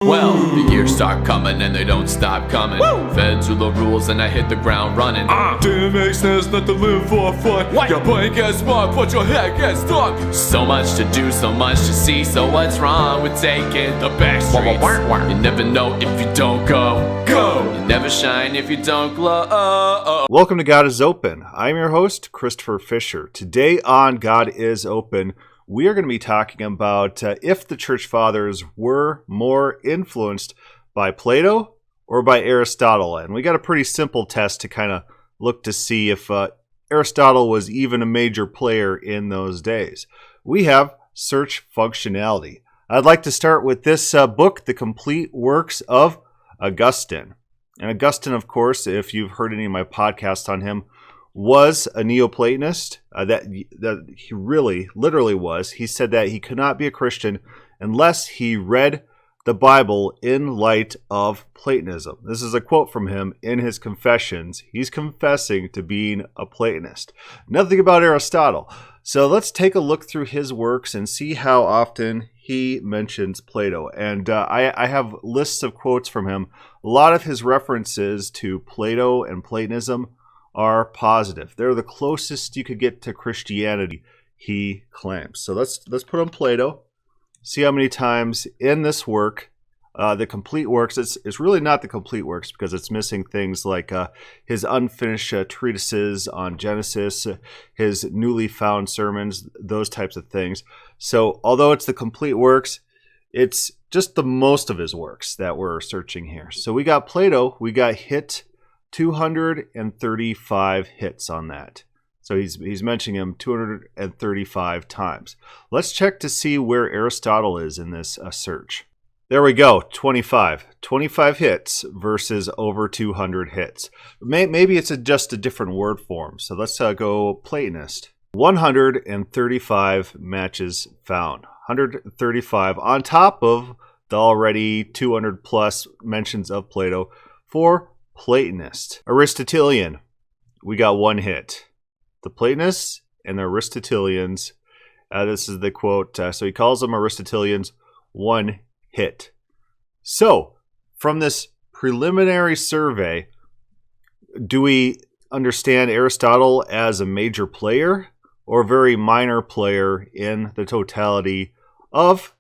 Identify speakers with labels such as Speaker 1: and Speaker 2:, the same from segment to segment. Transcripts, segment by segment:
Speaker 1: Well, the years start coming and they don't stop coming.
Speaker 2: Woo!
Speaker 1: Fed to the rules and I hit the ground running.
Speaker 2: Didn't make sense not to live for fun.
Speaker 1: What?
Speaker 2: Your brain gets smart, but your head gets stuck.
Speaker 1: So much to do, so much to see. So what's wrong with taking the back streets? You never know if you don't go. You never shine if you don't glow.
Speaker 3: Welcome to God is Open. I'm your host, Christopher Fisher. Today on God is Open, we are going to be talking about if the church fathers were more influenced by Plato or by Aristotle. And we got a pretty simple test to kind of look to see if Aristotle was even a major player in those days. We have search functionality. I'd like to start with this book, The Complete Works of Augustine. And Augustine, of course, if you've heard any of my podcasts on him, was a Neoplatonist. That he really, literally was. He said that he could not be a Christian unless he read the Bible in light of Platonism. This is a quote from him in his Confessions. He's confessing to being a Platonist. Nothing about Aristotle. So let's take a look through his works and see how often he mentions Plato. And I have lists of quotes from him. A lot of his references to Plato and Platonism are positive. They're the closest you could get to Christianity, he claims. So let's put on Plato, see how many times in this work, the complete works, it's really not the complete works because it's missing things like his unfinished treatises on Genesis, his newly found sermons, those types of things. So although it's the complete works, it's just the most of his works that we're searching here. So we got Plato, we got hit 235 hits on that. So he's mentioning him 235 times. Let's check to see where Aristotle is in this search. There we go, 25. 25 hits versus over 200 hits. Maybe it's just a different word form. So let's go Platonist. 135 matches found. 135 on top of the already 200 plus mentions of Plato for Platonist. Aristotelian, we got one hit. The Platonists and the Aristotelians, this is the quote, so he calls them Aristotelians, one hit. So, from this preliminary survey, do we understand Aristotle as a major player or a very minor player in the totality of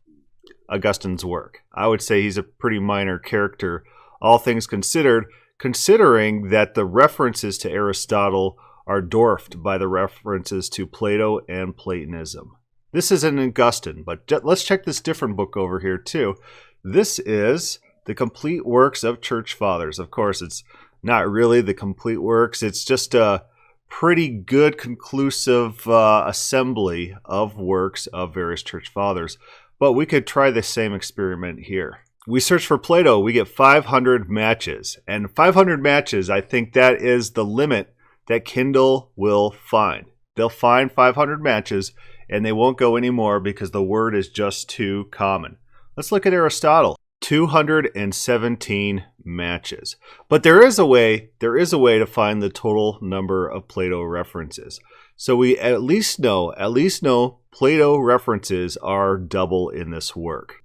Speaker 3: Augustine's work? I would say he's a pretty minor character, all things considered, considering that the references to Aristotle are dwarfed by the references to Plato and Platonism. This is an Augustine, but let's check this different book over here too. This is The Complete Works of Church Fathers. Of course, it's not really the complete works. It's just a pretty good conclusive assembly of works of various church fathers. But we could try the same experiment here. We search for Plato, we get 500 matches. And 500 matches, I think that is the limit that Kindle will find. They'll find 500 matches and they won't go anymore because the word is just too common. Let's look at Aristotle. 217 matches. But there is a way to find the total number of Plato references. So we at least know Plato references are double in this work.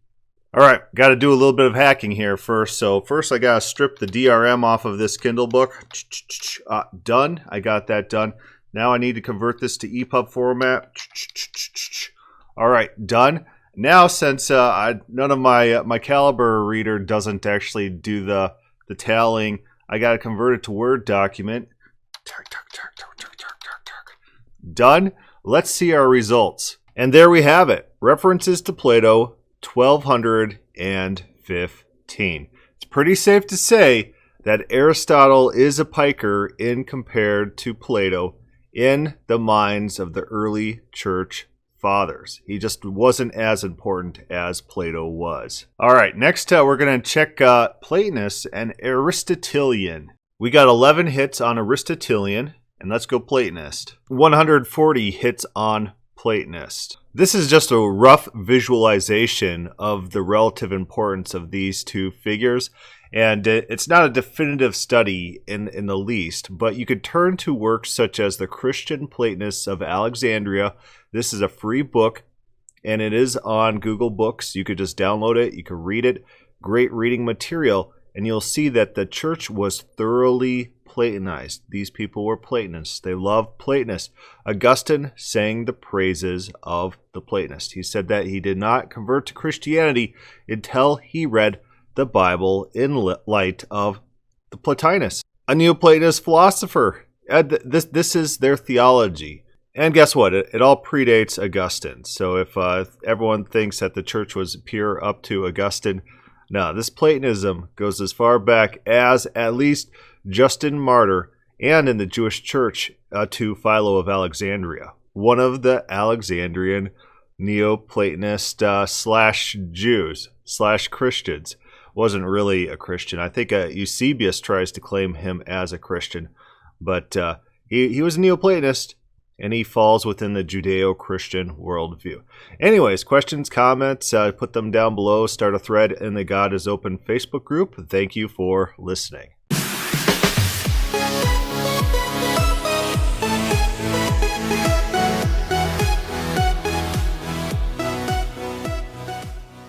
Speaker 3: All right, got to do a little bit of hacking here first. So first I got to strip the DRM off of this Kindle book. Done. I got that done. Now I need to convert this to EPUB format. All right, done. Now since none of my Caliber reader doesn't actually do the tallying, I got to convert it to Word document. Done. Let's see our results. And there we have it. References to Plato, 1,215. It's pretty safe to say that Aristotle is a piker in compared to Plato in the minds of the early church fathers. He just wasn't as important as Plato was. All right, next we're going to check Platonist and Aristotelian. We got 11 hits on Aristotelian, and let's go Platonist. 140 hits on Platonist. This is just a rough visualization of the relative importance of these two figures, and it's not a definitive study in the least, but you could turn to works such as The Christian Platonists of Alexandria. This is a free book, and it is on Google Books. You could just download it, you could read it. great reading material, and you'll see that the church was thoroughly Platonized. These people were Platonists. They loved Platonists. Augustine sang the praises of the Platonists. He said that he did not convert to Christianity until he read the Bible in light of the Plotinus, a Neoplatonist philosopher. This is their theology. And guess what? It all predates Augustine. So if everyone thinks that the church was pure up to Augustine, no, this Platonism goes as far back as at least Justin Martyr, and in the Jewish church to Philo of Alexandria, one of the Alexandrian Neoplatonist slash Jews slash Christians. Wasn't really a Christian. I think Eusebius tries to claim him as a Christian, but he was a Neoplatonist, and he falls within the Judeo-Christian worldview. Anyways, questions, comments, put them down below. Start a thread in the God is Open Facebook group. Thank you for listening.